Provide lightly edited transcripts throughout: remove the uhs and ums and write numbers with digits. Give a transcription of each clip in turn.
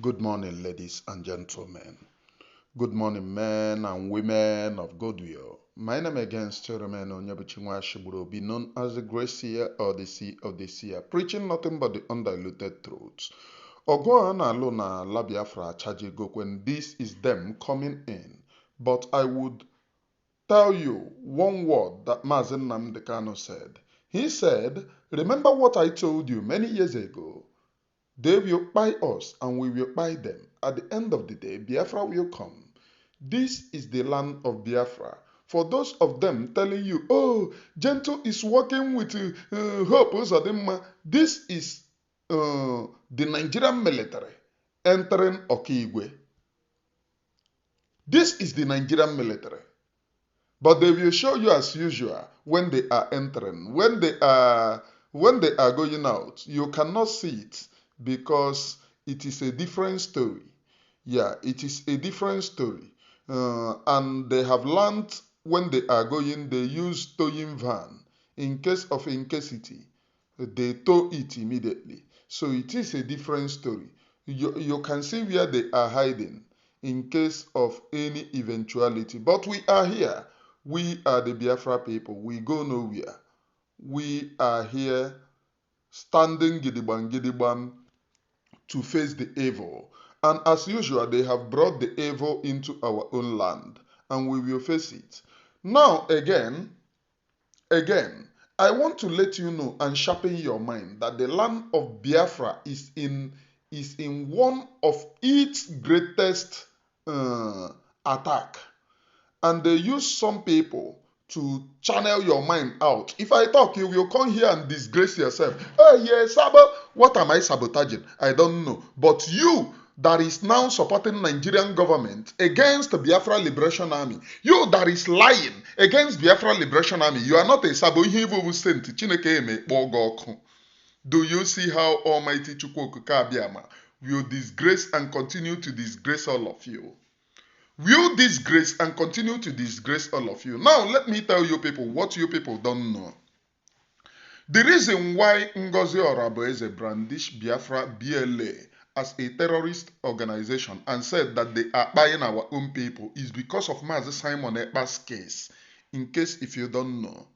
Good morning, ladies and gentlemen. Good morning, men and women of goodwill. My name again still remains Onyebuchinwa Shiburobi, known as the Grace Seer or the Sea of the Seer, preaching nothing but the undiluted truths. Ogoana Lona La Biafra Chajigok when this is them coming in. But I would tell you one word that Mazen Namdekano said. He said, remember what I told you many years ago. They will buy us and we will buy them. At the end of the day, Biafra will come. This is the land of Biafra. For those of them telling you, oh, Gentle is working with Hope Uzodinma, this is the Nigerian military entering Okigwe. This is the Nigerian military. But they will show you as usual when they are entering. When they are going out, you cannot see it because it is a different story. Yeah, it is a different story. And they have learned when they are going, they use towing van. In case of incasity, they tow it immediately. So it is a different story. You can see where they are hiding in case of any eventuality. But we are here. We are the Biafra people. We go nowhere. We are here standing gidigban to face the evil. And as usual, they have brought the evil into our own land, and we will face it. Now, again, I want to let you know and sharpen your mind that the land of Biafra is in one of its greatest attack. And they use some people to channel your mind out. If I talk, you will come here and disgrace yourself. Oh, yeah, Sabo, what am I sabotaging? I don't know. But you that is now supporting Nigerian government against the Biafra Liberation Army, you that is lying against Biafra Liberation Army, you are not a Sabo. Do you see how Almighty Chukwu will disgrace and continue to disgrace all of you? Will disgrace and continue to disgrace all of you. Now, let me tell you people what you people don't know. The reason why Ngozi Orabueze brandished Biafra BLA as a terrorist organization and said that they are buying our own people is because of Mazi Simon Ekpa's case. In case if you don't know.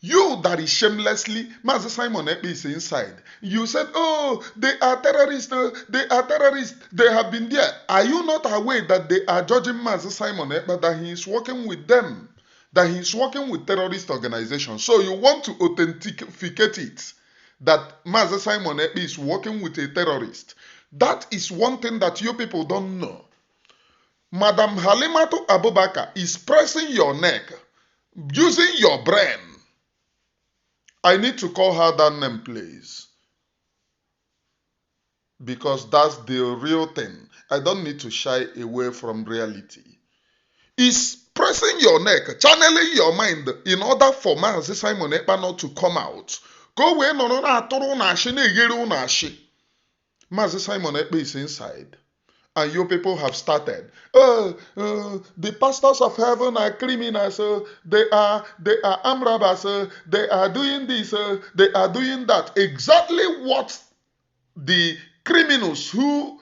You that is shamelessly, Master Simon Ekpe is inside. You said, oh, they are terrorists, they are terrorists, they have been there. Are you not aware that they are judging Master Simon Ekpe, that he is working with them, that he is working with terrorist organizations? So you want to authenticate it, that Master Simon Ekpe is working with a terrorist. That is one thing that you people don't know. Madam Halimatu Abubakar is pressing your neck, using your brain. I need to call her that name, please. Because that's the real thing. I don't need to shy away from reality. Is pressing your neck, channeling your mind in order for Mazi Simon Ekpa not to come out. Go away, no, Mazi Simon Ekpa is inside. And you people have started. The pastors of heaven are criminals. They are armed robbers. They are doing this. They are doing that. Exactly what the criminals who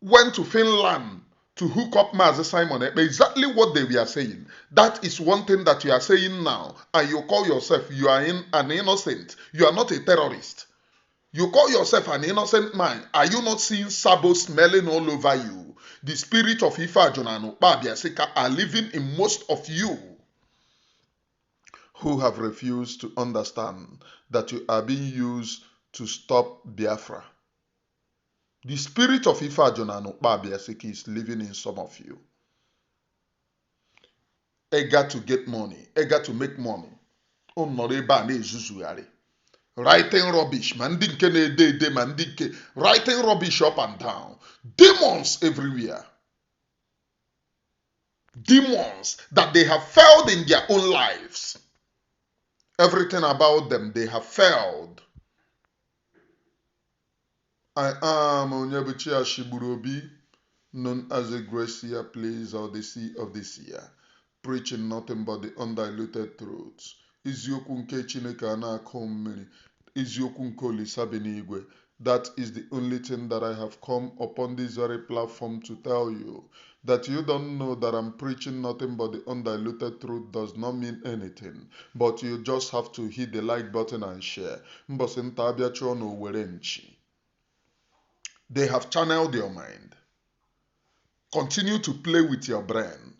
went to Finland to hook up Mazi Simon, exactly what they were saying. That is one thing that you are saying now. And you call yourself, you are an innocent. You are not a terrorist. You call yourself an innocent man. Are you not seeing Sabo smelling all over you? The spirit of Ifa Jonano Babiasika are living in most of you who have refused to understand that you are being used to stop Biafra. The spirit of Ifa Jonano Babiasika is living in some of you. Eager to get money, eager to make money. Writing rubbish, writing rubbish up and down. Demons everywhere. Demons that they have failed in their own lives. Everything about them, they have failed. I am Onyebuchi Ashiburobi, known as the Grace Seer, please, or the Sea of the Seer, preaching nothing but the undiluted truths. Iziokwu nke Chineke ana-akọ mmiri, iziokwu nke Olisa bi n'igwe. That is the only thing that I have come upon this very platform to tell you. That you don't know that I'm preaching nothing but the undiluted truth does not mean anything. But you just have to hit the like button and share. They have channeled your mind. Continue to play with your brain.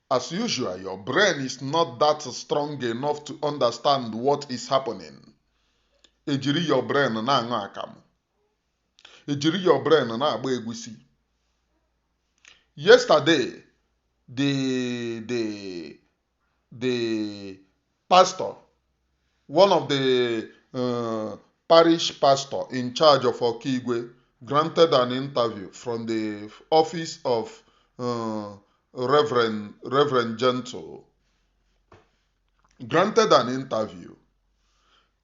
As usual, your brain is not that strong enough to understand what is happening. Ejiri your brain na-aṅụ akamụ. Ejiri your brain na-agba egwusi. Yesterday, the pastor, one of the parish pastor in charge of Okigwe, granted an interview from the office of Reverend Gentle, granted an interview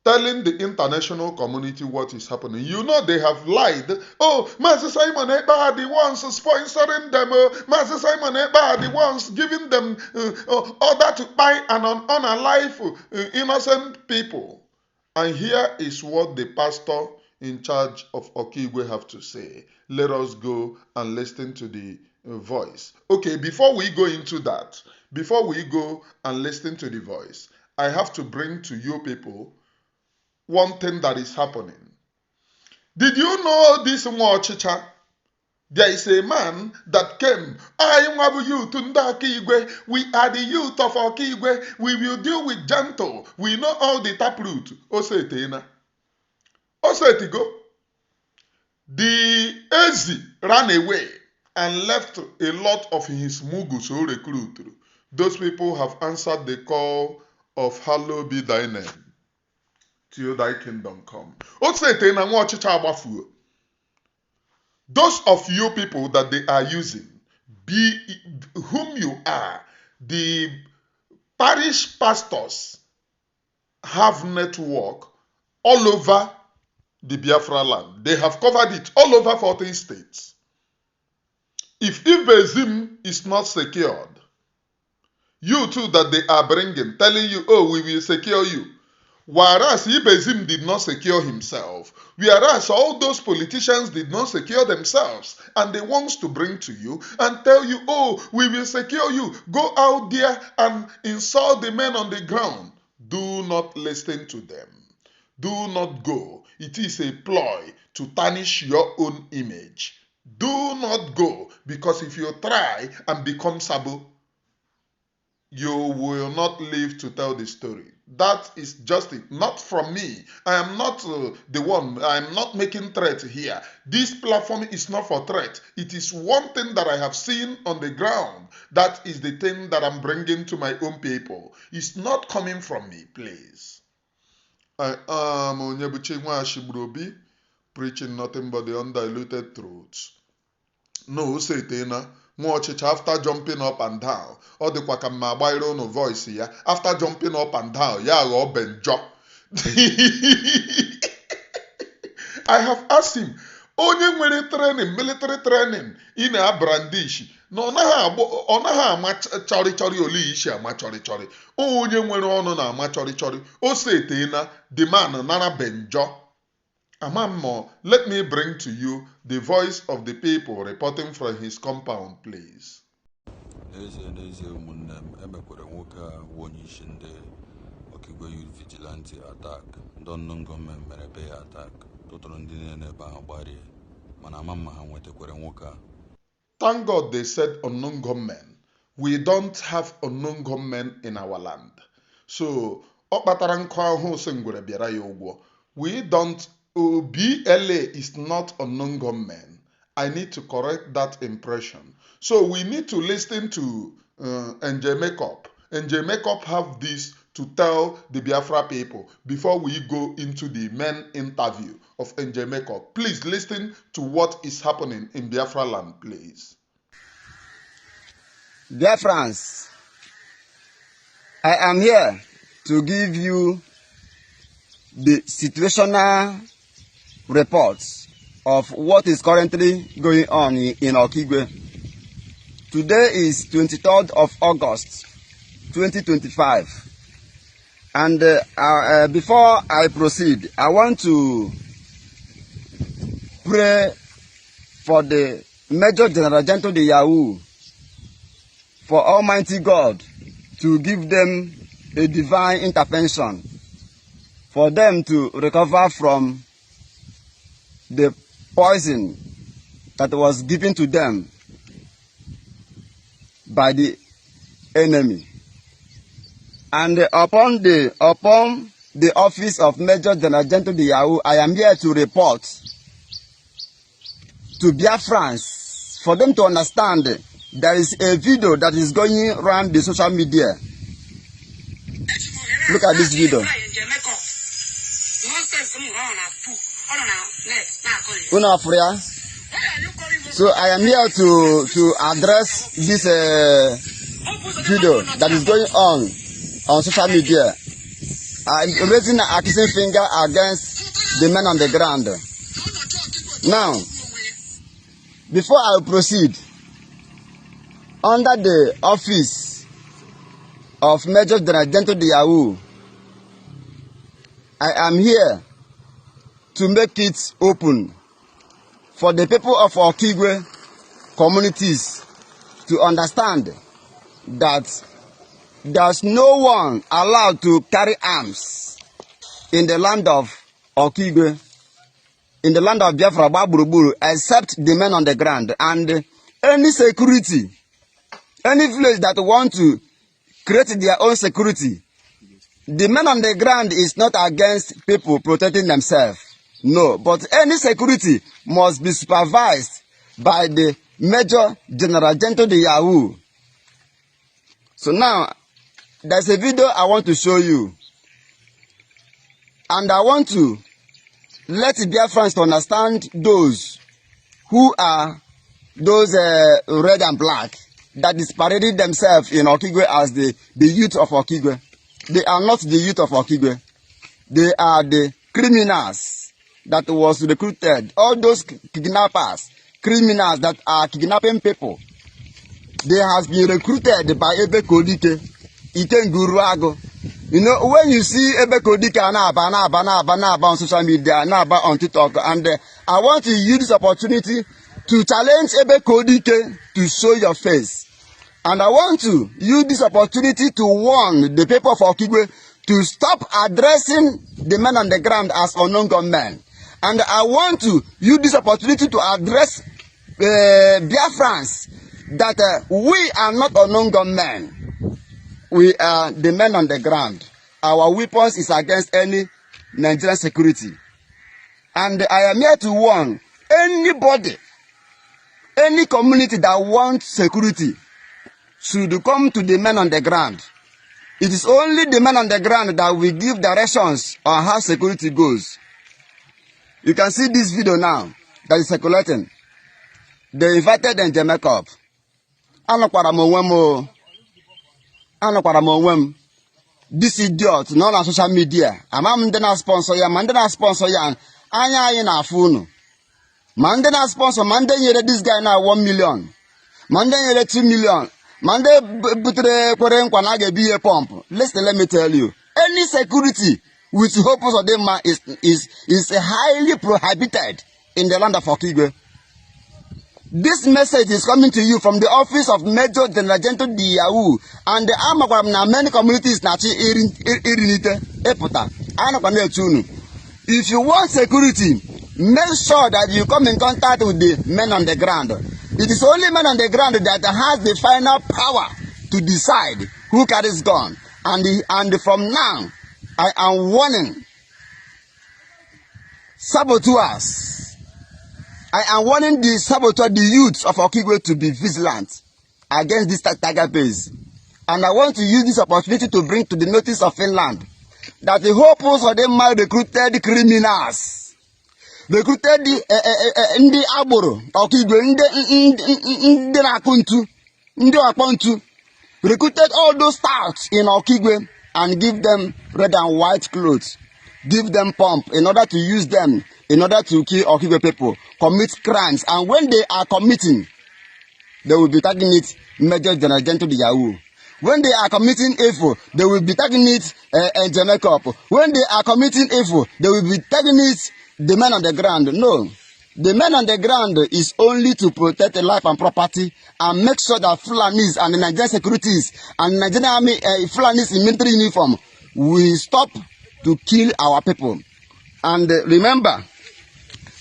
telling the international community what is happening. You know they have lied. Oh, Master Simon Ekpa are the ones sponsoring them. Master Simon Ekpa are the ones giving them order to buy and unalive innocent people. And here is what the pastor in charge of Okigwe have to say. Let us go and listen to the voice. Okay, before we go into that, before we go and listen to the voice, I have to bring to you people one thing that is happening. Did you know this Nwachicha? There is a man that came. I am youth Okigwe. We are the youth of Okigwe. We will deal with Gentle. We know all the taproot. Osetena. Osetigo. The Ezi ran away and left a lot of his mugus who recruited. Those people have answered the call of Hallowed be thy name. Till thy kingdom come. Those of you people that they are using, be whom you are, the parish pastors have network all over the Biafra land. They have covered it all over 14 states. If Ibezim is not secured, you too that they are bringing, telling you, oh, we will secure you. Whereas Ibezim did not secure himself, whereas all those politicians did not secure themselves, and they want to bring to you and tell you, oh, we will secure you. Go out there and insult the men on the ground. Do not listen to them. Do not go. It is a ploy to tarnish your own image. Do not go, because if you try and become Sabo, you will not live to tell the story. That is just it. Not from me. I am not the one. I am not making threat here. This platform is not for threat. It is one thing that I have seen on the ground. That is the thing that I'm bringing to my own people. It's not coming from me, please. I am Onyebuchi Nwashibrobi, preaching nothing but the undiluted truth. No, Satana. After jumping up and down, or the Kwakamabairo voice here, after jumping up and down, yeah, Benjo. I have asked him, onye military training, in a brandish. No, onaha chori oli ishi ama chori. Onye nwere ọnụ na ama chori. O Satana, the man nana Benjo. Amamo, let me bring to you the voice of the people reporting from his compound, please. Okigwe youth vigilante attack. Don't know government mere attack. Thank God they said unknown gunmen. We don't have unknown gunmen in our land. So, we don't. BLA is not unknown gunmen. I need to correct that impression. So we need to listen to NJ Makeup. NJ Makeup have this to tell the Biafra people before we go into the main interview of NJ Makeup. Please listen to what is happening in Biafra land, please. Biafrans, I am here to give you the situational reports of what is currently going on in Okigwe. Today is 23rd of August 2025, and before I proceed, I want to pray for the Major General Gentle the Yahoo, for Almighty God to give them a divine intervention, for them to recover from the poison that was given to them by the enemy. And upon the office of Major General Gentle the Yahoo, I am here to report to Biafrans for them to understand there is a video that is going around the social media. Look at this video. So I am here to address this video that is going on social media. I'm raising an accusing finger against the men on the ground. Now, before I proceed, under the office of Major General Gentle the Yahoo, I am here to make it open for the people of Okigwe communities to understand that there's no one allowed to carry arms in the land of Okigwe, in the land of Biafra, except the men on the ground. And any security, any village that want to create their own security, the men on the ground is not against people protecting themselves. No, but any security must be supervised by the Major General Gentle the Yahoo. So now, there's a video I want to show you. And I want to let the Biafrans to understand those who are those red and black that is parading themselves in Okigwe as the youth of Okigwe. They are not the youth of Okigwe. They are the criminals that was recruited. All those kidnappers, criminals that are kidnapping people. They has been recruited by Ebe Kodike, Iten Guruago. You know, when you see Ebe Kodike on social media, on TikTok, and I want to use this opportunity to challenge Ebe Kodike to show your face. And I want to use this opportunity to warn the people of Okigwe to stop addressing the men on the ground as unknown gunmen. And I want to use this opportunity to address Biafrans that we are not unknown gunmen. We are the men on the ground. Our weapons is against any Nigerian security. And I am here to warn anybody, any community that wants security should come to the men on the ground. It is only the men on the ground that will give directions on how security goes. You can see this video now that is circulating. They invited them to makeup. This idiot, not on social media. I'm not sponsor ya, Mandana sponsor ya. Anya na funu. Mandana sponsor, Mandana this guy now 1 million. Mandana 2 million. Mande butre kwere nkwanage be a pump. Listen, let me tell you. Any security with hope of them is highly prohibited in the land of Okigwe. This message is coming to you from the office of Major General Gentle the Yahoo, and the Amakwam na many communities na chi irinite epota. If you want security, make sure that you come in contact with the men on the ground. It is only men on the ground that has the final power to decide who carries gun. And from now, I am warning saboteurs. I am warning the saboteur, the youths of Okigwe, to be vigilant against this tiger base. And I want to use this opportunity to bring to the notice of Finland that the whole post of them might recruited criminals. Recruited the Aboro, Okigwe, the Nakuntu, the Apontu, recruited all those stars in Okigwe and give them red and white clothes. Give them pump in order to use them, in order to kill Okigwe people, commit crimes. And when they are committing, they will be tagging it Major General Gentle the Yahoo. When they are committing evil, they will be tagging it Makeup. When they are committing evil, they will be tagging it the men on the ground. No. The men on the ground is only to protect the life and property and make sure that Fulanis and the Nigerian securities and Nigerian army, Fulanis in military uniform will stop to kill our people. And remember,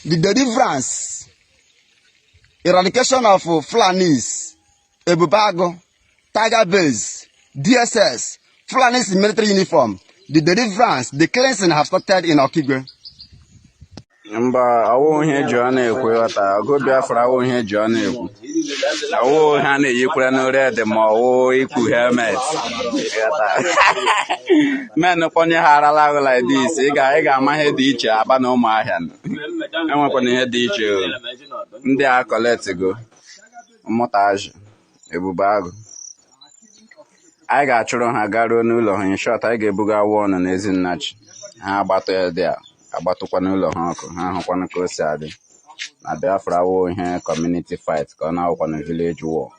the deliverance, eradication of Fulanis, Ebubago, Tiger Base, DSS, Fulanis in military uniform, the deliverance, the cleansing have started in Okigwe. Mba awo ihe ji ọ na-ekwu ghọta ogo Biafra awo ihe ji ọ na-ekwu awo ha na-eyikwara na red ma ọwụ ikwu helmet ghọta men kwanye ha arala ahụ like this ị ga-ama ihe dị iche aba na ụmụahịa enwekwana ihe dị iche ndị a koletigo mmụtajụ ebube agụ anyị ga-achụrụ ha garuo n'ụlọ ha inshọt anyị ga-ebuga wọnụ na Ezinnachi ha agbatụ ya dị a agbatụkwa n'ụlọ ha ọkụ ha ahụkwana ka o si adị na Biafra wụ ihe community fight ka ọ na-awụkwa na village war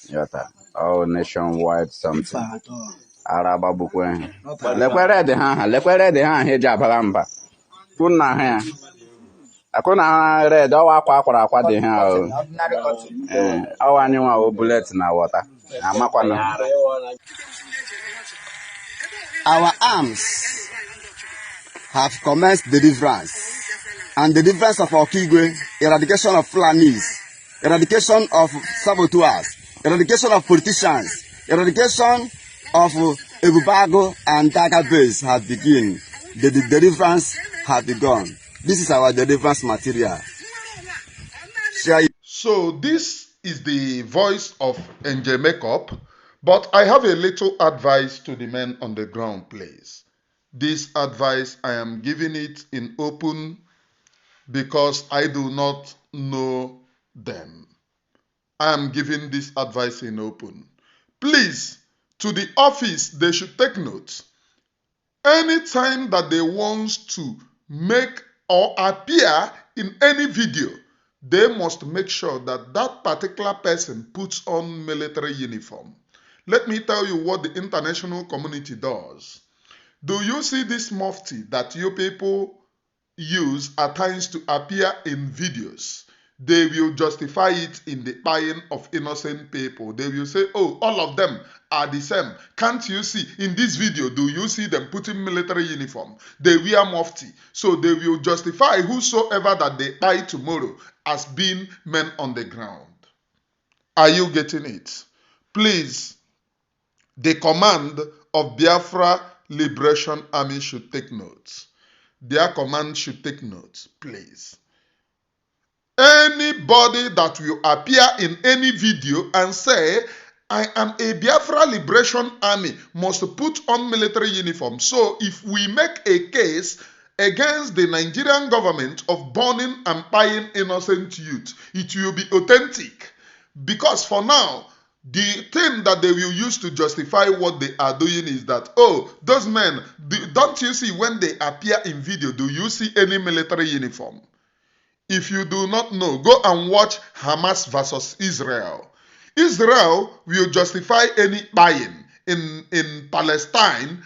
yọta all nationwide something ara agbagbukwa ihe lekwere dị ha eji abara mba kwuna ha ya akụna ha red ọwa akwa akwara akwa dị ha ọwa anyị nwa o bullet na wọta amakwana Our arms have commenced deliverance, and the deliverance of Okigwe, eradication of Fulanis, eradication of saboteurs, eradication of politicians, eradication of Ebubago and Tiger Base have begun. The deliverance has begun. This is our deliverance material. So this is the voice of Angel Makeup, but I have a little advice to the men on the ground, please. This advice, I am giving it in open because I do not know them. I am giving this advice in open. Please, to the office, they should take note. Anytime that they want to make or appear in any video, they must make sure that that particular person puts on military uniform. Let me tell you what the international community does. Do you see this mufti that you people use at times to appear in videos? They will justify it in the buying of innocent people. They will say, oh, all of them are the same. Can't you see? In this video, do you see them putting military uniform? They wear mufti. So they will justify whosoever that they buy tomorrow as being men on the ground. Are you getting it? Please, the command of Biafra Liberation Army should take notes. Their command should take notes, please. Anybody that will appear in any video and say, I am a Biafra Liberation Army, must put on military uniform. So if we make a case against the Nigerian government of burning and buying innocent youth, it will be authentic. Because for now, the thing that they will use to justify what they are doing is that, oh, those men, don't you see when they appear in video, do you see any military uniform? If you do not know, go and watch Hamas versus Israel. Israel will justify any buying in Palestine.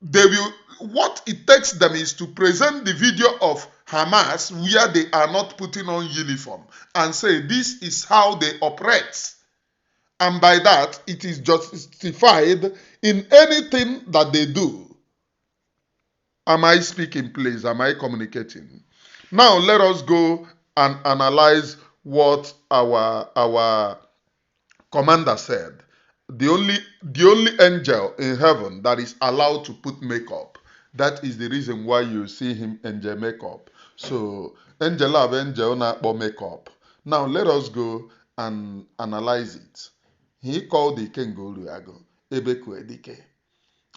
They will, what it takes them is to present the video of Hamas where they are not putting on uniform and say this is how they operate. And by that, it is justified in anything that they do. Am I speaking, please? Am I communicating? Now, let us go and analyze what our commander said. The only angel in heaven that is allowed to put makeup. That is the reason why you see him angel makeup. So, angel of angel na makeup. Now, let us go and analyze it. He called the Ikenguruago Ebeku Edike.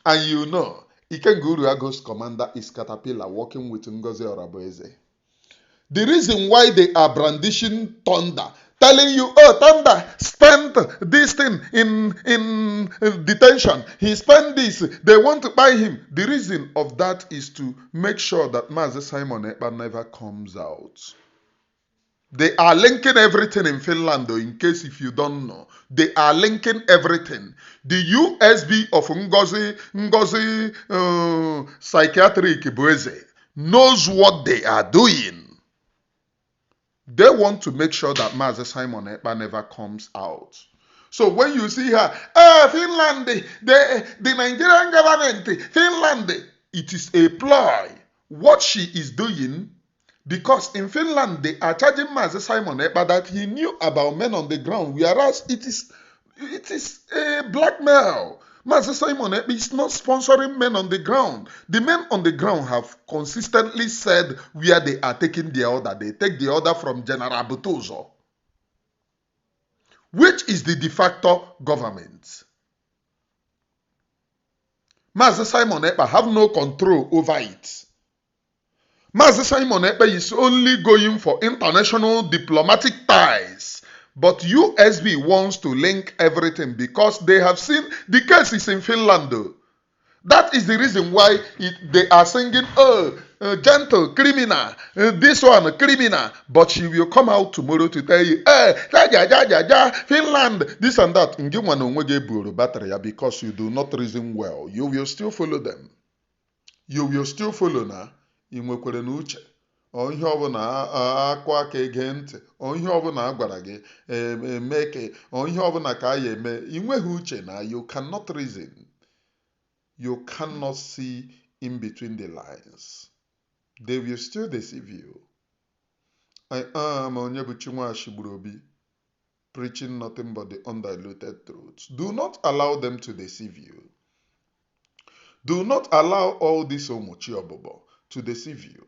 And you know, Ikenguruago's commander is Caterpillar working with Ngozi Orabueze. The reason why they are brandishing thunder, telling you, oh, thunder spent this thing in detention. He spent this. They want to buy him. The reason of that is to make sure that Mazi Simon Ekpa never comes out. They are linking everything in Finland, though, in case if you don't know. They are linking everything. The USB of Ngozi Psychiatric Boeze knows what they are doing. They want to make sure that Mazi Simon Ekpa never comes out. So when you see her, Finland, the Nigerian government, Finland, it is a ploy. What she is doing, because in Finland they are charging Mazi Simon Ekpa that he knew about men on the ground, whereas it is a blackmail. Mazi Simon Ekpa is not sponsoring men on the ground. The men on the ground have consistently said where they are taking the order. They take the order from General Butozo, which is the de facto government. Mazi Simon Ekpa have no control over it. Mazi Simon Ekpa is only going for international diplomatic ties. But USB wants to link everything because they have seen the case is in Finland. Though. That is the reason why they are singing, gentle, criminal, this one, criminal. But she will come out tomorrow to tell you, Finland, this and that. Because you do not reason well. You will still follow them. You will still follow now. Ihe ọbụla akụ aka ege ntị, ihe ọbụla agwara gị emeke, ihe ọbụla ka ya eme, ị nweghị uche na you cannot reason. You cannot see in between the lines. They will still deceive you. I am Onyebuchi Nwashigburobi, preaching nothing but the undiluted truth. Do not allow them to deceive you. Do not allow all this Omochi Obobo to deceive you.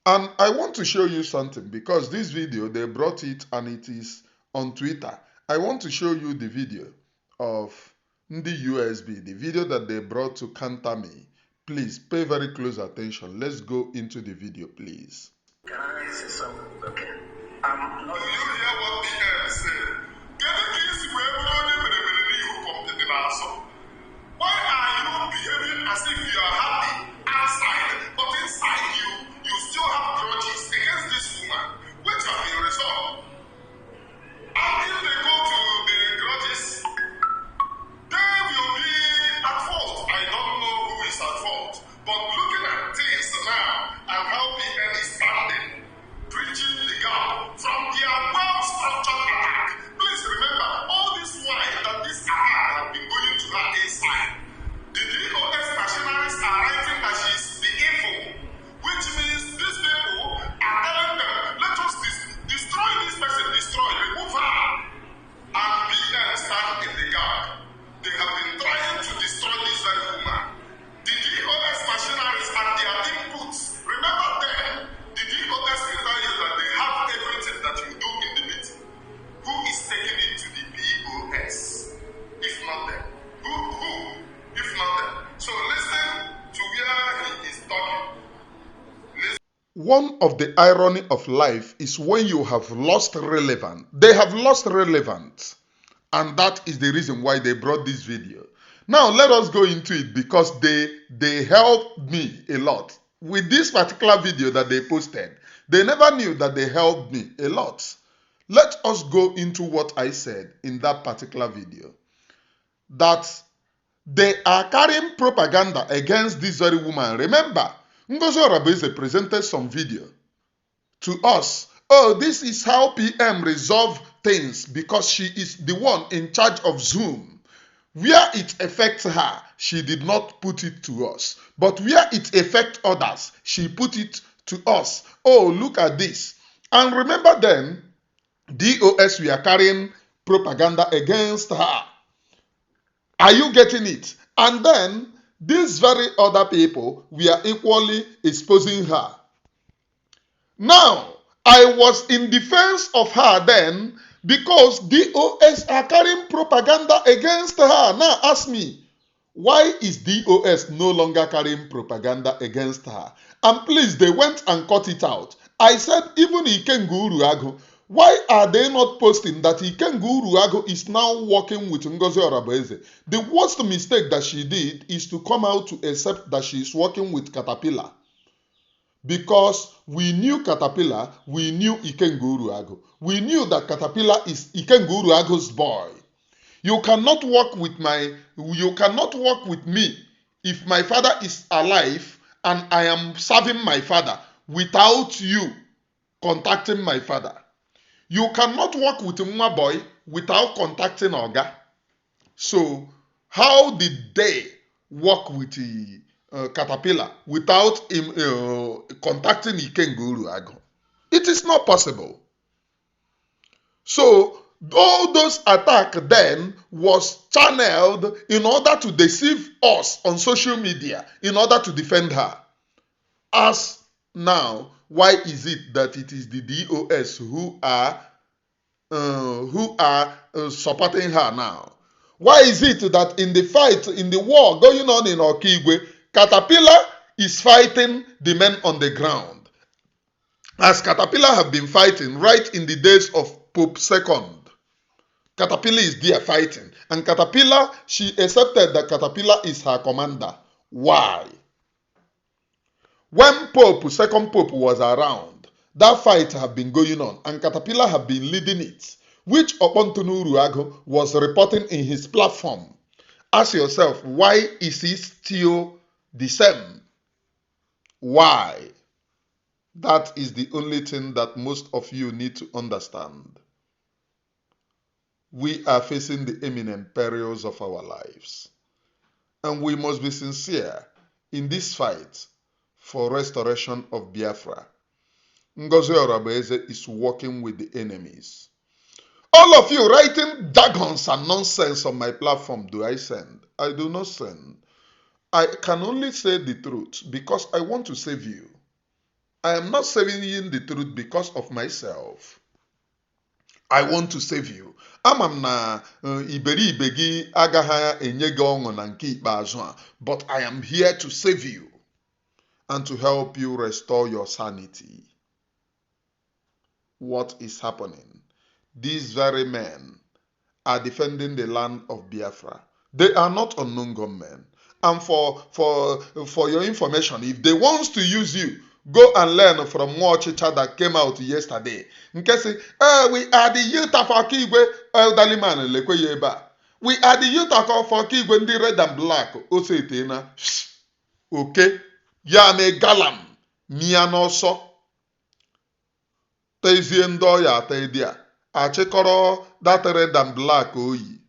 And I want to show you something because this video, they brought it and it is on Twitter. I want to show you the video of the USB, the video that they brought to counter me. Please pay very close attention. Let's go into the video, please. Can I say something? Okay. I'm not... You hear what the said? Why are you behaving as if you are happy outside, but inside you still have grudges against this woman, which have been resolved? And if they go to the grudges, they will be at fault. I don't know who is at fault, but looking at things now and how PN is standing, preaching the God from their well-structured attack. Please remember, all this while that this attack have been going to her inside, the DOS machineries are writing that she is the evil, which means these people are telling them, let us destroy this person, remove her, and PN stand in the gap. They have been trying to destroy this very woman. The DOS machineries and their inputs, remember them, the DOS will tell you that they have everything that you do in the meeting. Who is taking it to the POS? If not them. Who? If not them. So listen to where he is talking. One of the irony of life is when you have lost relevance. They have lost relevance. And that is the reason why they brought this video. Now let us go into it because they helped me a lot. With this particular video that they posted, they never knew that they helped me a lot. Let us go into what I said in that particular video. That they are carrying propaganda against this very woman. Remember, Ngozi Orabueze presented some video to us. Oh, this is how PM resolve things because she is the one in charge of Zoom. Where it affects her, she did not put it to us. But where it affects others, she put it to us. Oh, look at this. And remember then, DOS were carrying propaganda against her. Are you getting it? And then, these very other people were equally exposing her. Now, I was in defense of her then because DOS are carrying propaganda against her. Now, ask me, why is DOS no longer carrying propaganda against her? And please, they went and cut it out. I said, even Ikengu Uruagu, why are they not posting that Ikengu Uruagu is now working with Ngozi Orabueze? The worst mistake that she did is to come out to accept that she is working with Caterpillar. Because we knew Caterpillar, we knew Ikengu Uruagu. We knew that Caterpillar is Ikengu Uruagu's boy. You cannot work with me if my father is alive and I am serving my father without you contacting my father. You cannot work with Mwa boy without contacting Oga. So, how did they work with the Caterpillar without him contacting Ikenguru Ago? It is not possible. So, all those attacks then was channeled in order to deceive us on social media, in order to defend her. As now, why is it that it is the DOS who are supporting her now? Why is it that in the fight, in the war going on in Okigwe, Caterpillar is fighting the men on the ground? As Caterpillar have been fighting right in the days of Pope II. Caterpillar is there fighting. And Caterpillar, she accepted that Caterpillar is her commander. Why? When second Pope was around, that fight have been going on and Caterpillar have been leading it, which Okontunu Uruago was reporting in his platform. Ask yourself, why is he still the same? Why? That is the only thing that most of you need to understand. We are facing the imminent perils of our lives. And we must be sincere in this fight for restoration of Biafra. Ngozi Orabueze is working with the enemies. All of you writing jargons and nonsense on my platform, do I send? I do not send. I can only say the truth because I want to save you. I am not saving you the truth because of myself. I want to save you. Amam na iberibe gị agaghị enye gị ọṅụ na nke ikpeazụ a, but I am here to save you and to help you restore your sanity. What is happening? These very men are defending the land of Biafra. They are not unknown gunmen. And for your information, if they want to use you, go and learn from Mochicha that came out yesterday. Nke say, we are the youth of Okigwe, elderly man, Lekweyeba. We are the youth of Okigwe, the red and black. Osetena. Okay. Ya me galam. Mia no so. Tezie ndo ya tedia. Achekoro that red and black oyi.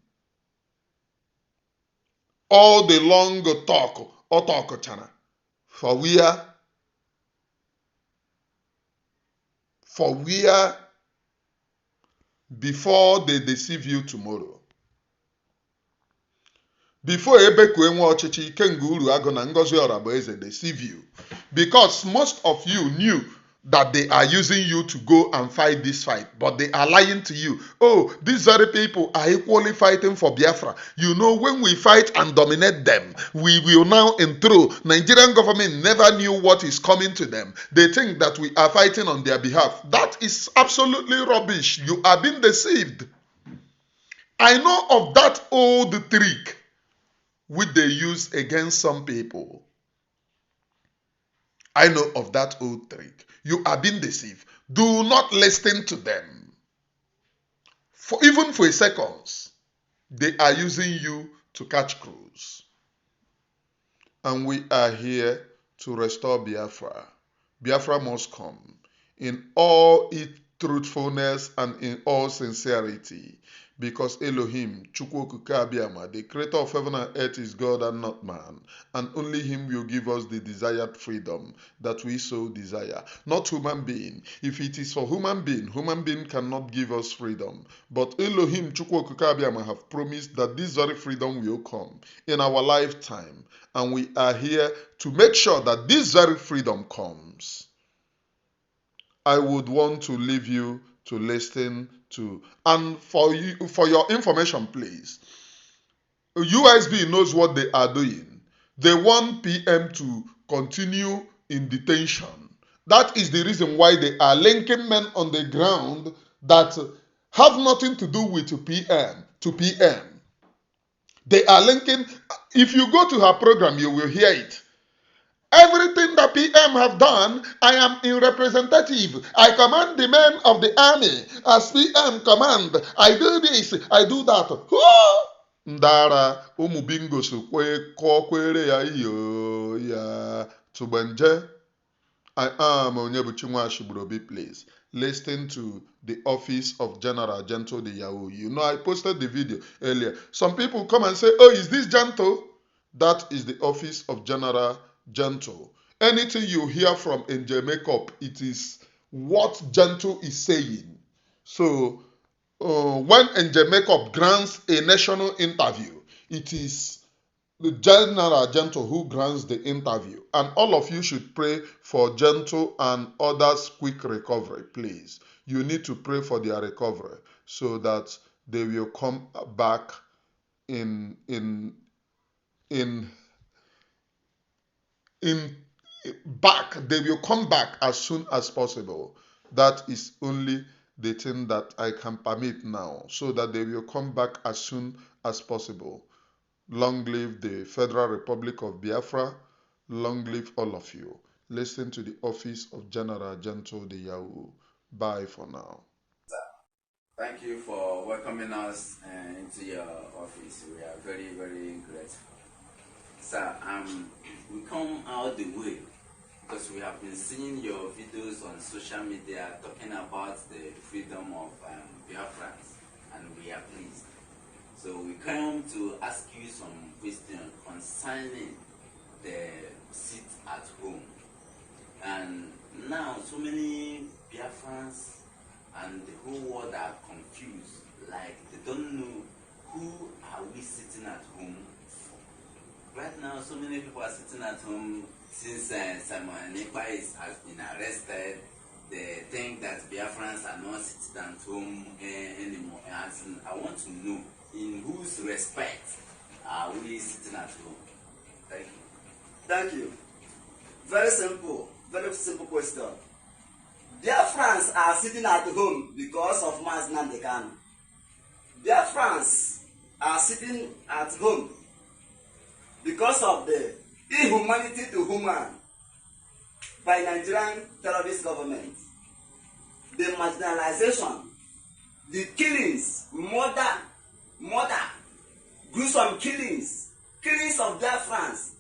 All the long talk, or talk chana. For where before they deceive you tomorrow. Before Ebekwe nwe ọchịchị Ikenga Uruago na Ngozi Orabueze deceive you. Because most of you knew that they are using you to go and fight this fight, but they are lying to you. Oh, these very people are equally fighting for Biafra. You know, when we fight and dominate them, we will now enthrone. Nigerian government never knew what is coming to them. They think that we are fighting on their behalf. That is absolutely rubbish. You are being deceived. I know of that old trick which they use against some people. I know of that old trick. You are being deceived. Do not listen to them. Even for a second, they are using you to catch crews. And we are here to restore Biafra. Biafra must come in all its truthfulness and in all sincerity. Because Elohim, Chukwu, the creator of heaven and earth, is God and not man. And only him will give us the desired freedom that we so desire. Not human being. If it is for human being cannot give us freedom. But Elohim, Chukwu, have promised that this very freedom will come in our lifetime. And we are here to make sure that this very freedom comes. I would want to leave you to listen to. And for your information, please, USB knows what they are doing. They want PM to continue in detention. That is the reason why they are linking men on the ground that have nothing to do with PM to PM. They are linking. If you go to her program, you will hear it. Everything that PM have done, I am in representative. I command the men of the army as PM command. I do this, I do that. Ndara umubingo sukwe kokwere ya iyo ya tubenje. I am Onyebuchi Nwashibrobi, please. listening to the office of General Gentle the Yahoo. You know, I posted the video earlier. Some people come and say, oh, is this Gentle? That is the office of General Gentle. Anything you hear from NJ Makeup, it is what Gentle is saying. So, when NJ Makeup grants a national interview, it is the General Gentle who grants the interview. And all of you should pray for Gentle and others' quick recovery, please. You need to pray for their recovery so that they will come back they will come back as soon as possible. That is only the thing that I can permit now, so that they will come back as soon as possible. Long live the Federal Republic of Biafra. Long live all of you. Listen to the office of General Gentle the Yahoo. Bye for now. Thank you for welcoming us into your office. We are very, very grateful. Sir, we come out the way because we have been seeing your videos on social media talking about the freedom of Biafrans, and we are pleased. So we come to ask you some questions concerning the sit at home. And now so many Biafrans and the whole world are confused, like they don't know who are we sitting at home for. Right now, so many people are sitting at home since Simon Kpai has been arrested. They think that Biafrans are not sitting at home anymore. And I want to know, in whose respect are we sitting at home? Thank you. Thank you. Very simple question. Biafrans are sitting at home because of Mazi Nnamdi Kanu. Biafrans are sitting at home because of the inhumanity to human by Nigerian terrorist government, the marginalization, the killings, murder, gruesome killings of Biafrans,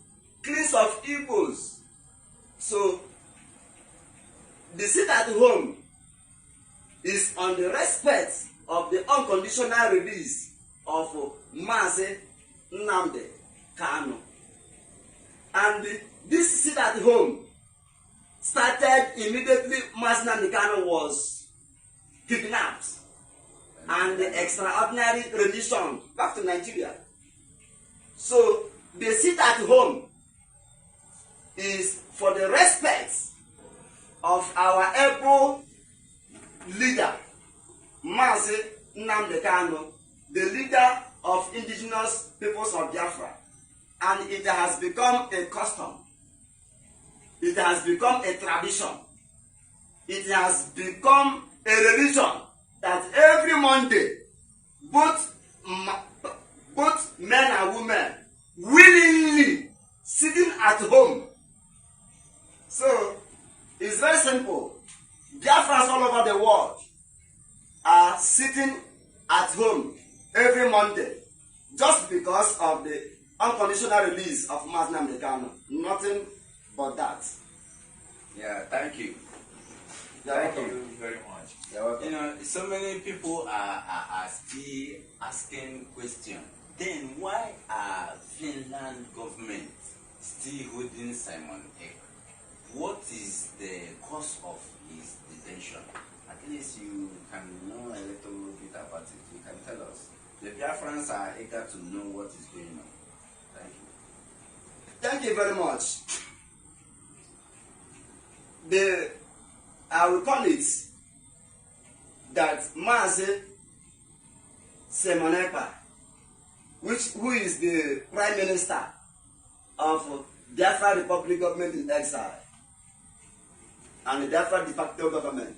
killings of Igbos. So the sit at home is on the respect of the unconditional release of Mazi Nnamdi Kanu. And this sit at home started immediately Mazi Nnamdi Kanu was kidnapped and the extraordinary rendition back to Nigeria. So the sit at home is for the respect of our able leader, Mazi Nnamdi Kanu, the leader of indigenous peoples of Biafra. And it has become a custom. It has become a tradition. It has become a religion that every Monday, both men and women willingly sitting at home. So it's very simple. Biafrans all over the world are sitting at home every Monday just because of the unconditional release of Mazi Nnamdi Kanu. Nothing but that. Yeah, thank you. Thank you very much. You know, so many people are still asking questions. Then why are Finland government still holding Simon Ekpa? What is the cause of his detention? At least you can know a little bit about it. You can tell us. The Biafrans are eager to know what is going on. Thank you. Thank you very much. I will call it that Mazi Simon Ekpa, who is the Prime Minister of Biafra Republic government in exile and the Biafra de facto government.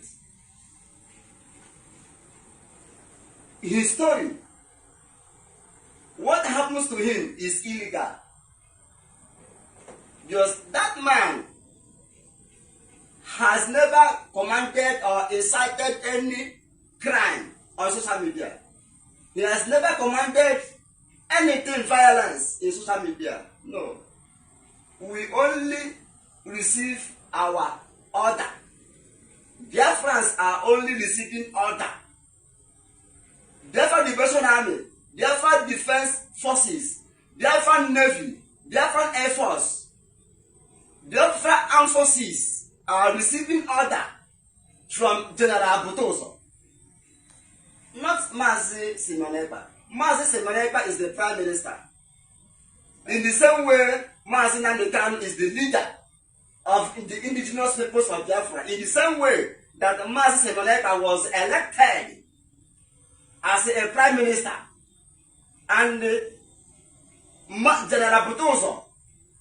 His story, what happens to him is illegal. Because that man has never commanded or incited any crime on social media. He has never commanded anything violence in social media. No. We only receive our order Biafrans are only receiving order. Biafra Liberation Army, Biafra Defense Forces, Biafra Navy, Biafra Air Force, Biafra Armed Forces are receiving order from General Butoso. Not Mazi Simonekpa. Mazi Simonekpa is the Prime Minister. In the same way, Mazi Nnamdi Kanu is the leader of the indigenous peoples of Biafra. In the same way that Mazi Simonekpa was elected as a Prime Minister, and General Butoso,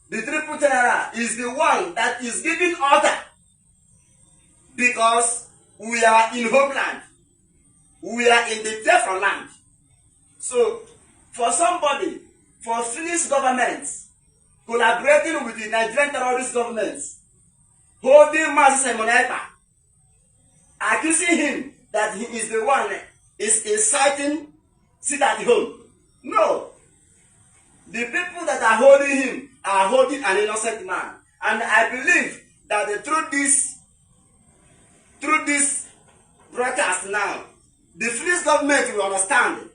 the Triple General, is the one that is giving order, because we are in homeland. We are in the Biafra land. So, for somebody, for Finnish government, collaborating with the Nigerian terrorist government, holding Mazi Simonekpa, accusing him that he is the one is inciting sit at home. No. The people that are holding him are holding an innocent man. And I believe that through this broadcast now, the Finnish government will understand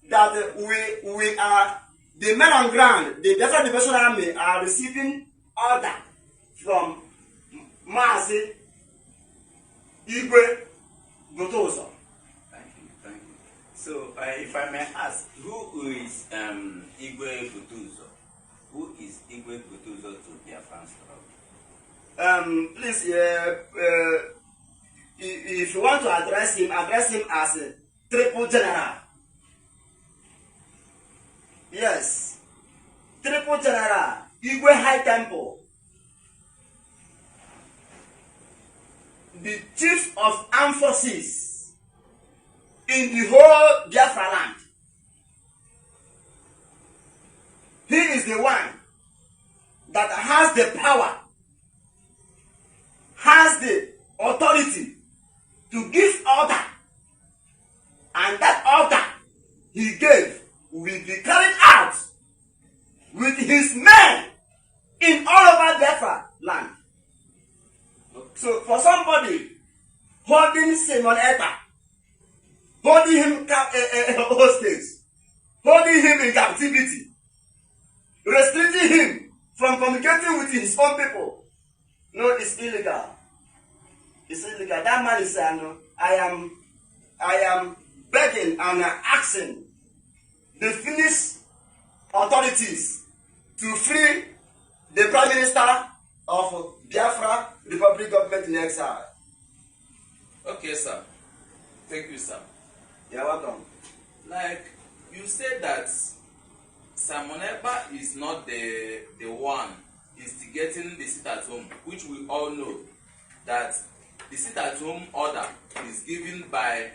that we are the men on ground, the Biafra Liberation Army are receiving order from Mazi Igwe Butoso. Thank you. So, if I may ask, who is Igwe Butoso? Who is Igwe Butoso to Biafran struggle? Please, if you want to address him as a Triple General. Yes, Triple General, Igwe High Temple, the chief of armed forces in the whole Biafra land. He is the one that has the power, has the authority to give order, and that order he gave will be carried out with his men in all over Biafra land. So for somebody holding Simon Ekpa, holding him hostage, holding him in captivity, restricting him from communicating with his own people, no, it's illegal. It's illegal. That man is saying, I am begging and asking the Finnish authorities to free the Prime Minister of Biafra Republic Government in exile. Okay, sir. Thank you, sir. You're welcome. Like, you said that Simon Ekpa is not the one instigating the sit-at-home, which we all know that the sit-at-home order is given by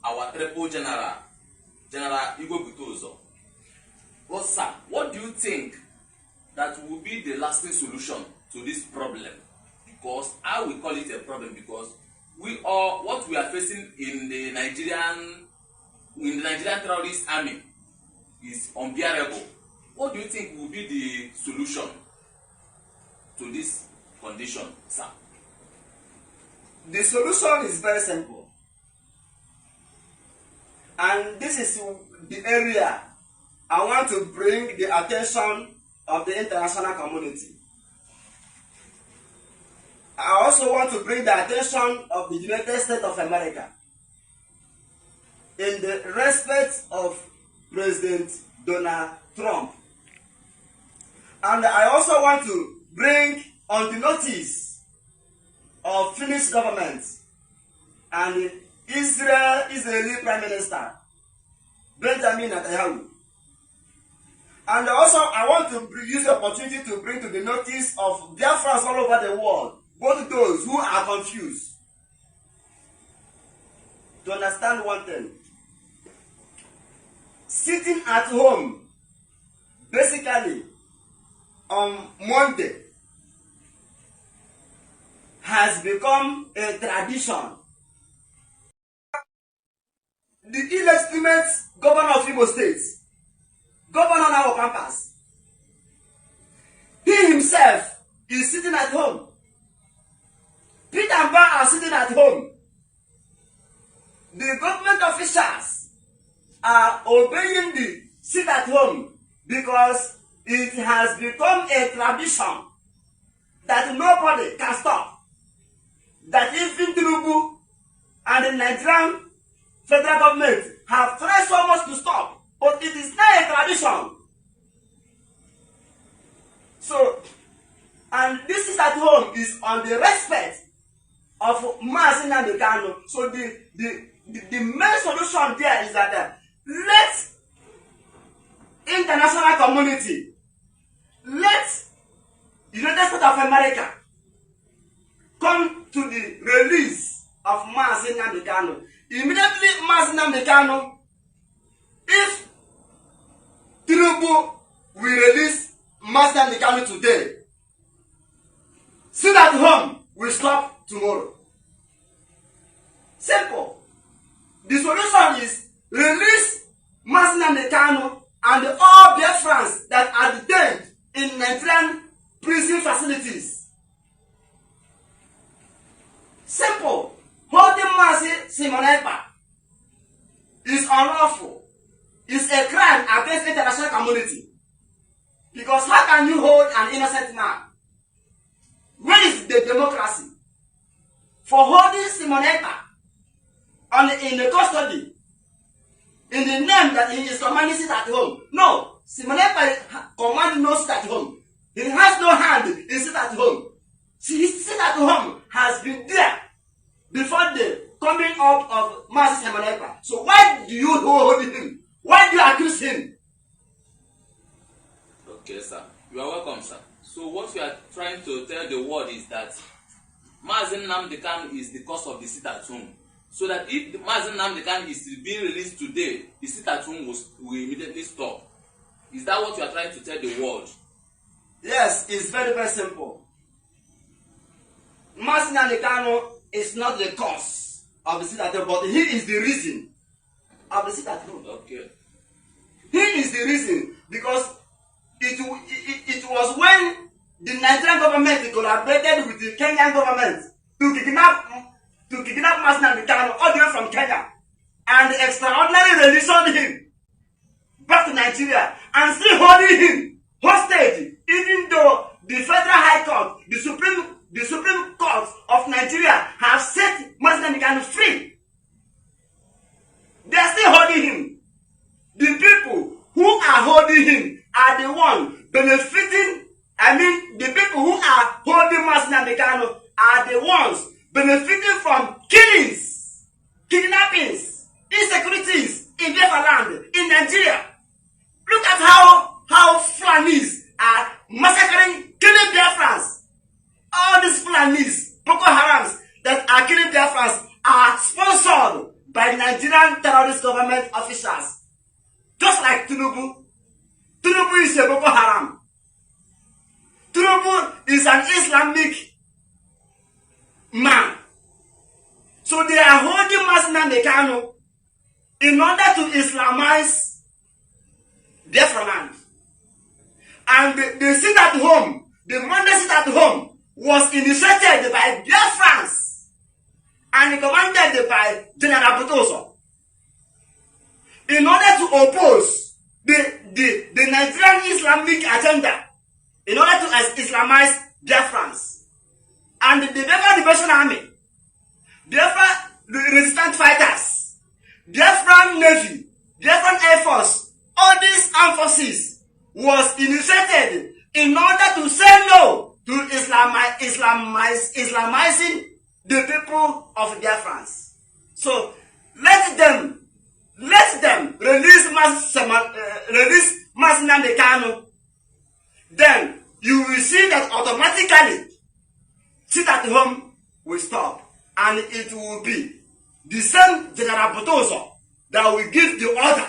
our Triple General, General Igwe Butoso. Well, sir, what do you think that will be the lasting solution to this problem? Because I will call it a problem, because what we are facing in the Nigerian terrorist army is unbearable. What do you think will be the solution to this condition, sir? The solution is very simple. And this is the area I want to bring the attention of the international community. I also want to bring the attention of the United States of America in the respect of President Donald Trump. And I also want to bring on the notice of Finnish government and Israeli Prime Minister Benjamin Netanyahu. And also I want to use the opportunity to bring to the notice of Biafrans all over the world, both those who are confused, to understand one thing. Sitting at home, basically, on Monday, has become a tradition. The illegitimate governor of Igbo State, Governor now campus, he himself is sitting at home. Peter and Bar are sitting at home. the government officials are obeying the sit at home because it has become a tradition that nobody can stop. That even Tinubu and the Nigerian federal government have tried so much to stop, but it is now a tradition. So, and this is at home is on the respect of Mazi Nnamdi Kanu. So the main solution there is that let international community, let United States of America come to the release of Mazi Nnamdi Kanu. Immediately Mazi Nnamdi Kanu, if Tinubu will release Mazi Nnamdi Kanu today, sit at home will stop tomorrow. Simple. The solution is release Mazi Nnamdi Kanu and all Biafrans that are detained in Nigerian prison facilities. Simple. Holding Mazi Simon Ekpa is unlawful. It's a crime against the international community. Because how can you hold an innocent man? Where is the democracy? For holding Simon Ekpa in the custody, in the name that he is commanding sit at home. No, Simon Ekpa commanding no sit at home. He has no hand in sit at home. His sit at home has been there before the coming up of Mazi Simon Ekpa. So why do you hold him? Why do you accuse him? Okay, sir. You are welcome, sir. So what we are trying to tell the world is that Mazi Nnamdi Kanu is the cause of the sit at home. So that if Mazi Nnamdi Kanu is being released today, the sit at home will immediately stop. Is that what you are trying to tell the world? Yes, it's very, very simple. Mazi Nnamdi Kanu is not the cause of the sit at home, but he is the reason of the sit at home. Okay. He is the reason because it was when the Nigerian government collaborated with the Kenyan government to kidnap Mazi Nnamdi Kanu all the way from Kenya and extraordinarily released him back to Nigeria and still holding him hostage, even though the Federal High Court, the Supreme Court of Nigeria have set Mazi Nnamdi Kanu free. They are still holding him. The people who are holding him are the ones benefiting. The people who are holding Mazi Nnamdi Kanu are the ones benefiting from killings, kidnappings, insecurities in Biafra land, in Nigeria. Look at how Fulanis are massacring, killing Biafrans. All these Fulanis, Boko Harams that are killing Biafrans are sponsored by Nigerian terrorist government officials. Just like Tinubu. Tinubu is a Boko Haram. Tinubu is an Islamic man. So they are holding Mazi Nnamdi Kanu in order to Islamize Biafra land. And the sit at home, the Monday sit at home, was initiated by Biafrans and commanded by General Butoso in order to oppose the Nigerian Islamic agenda, in order to Islamize Biafrans. And the Biafra Liberation Army, Biafra resistant fighters, Biafran Navy, Biafran Air Force, all these armed forces was initiated in order to say no to Islamizing the people of Biafrans. So let them release Mazi Nnamdi Kanu. Then you will see that automatically sit at home will stop, and it will be the same General Butoso that will give the order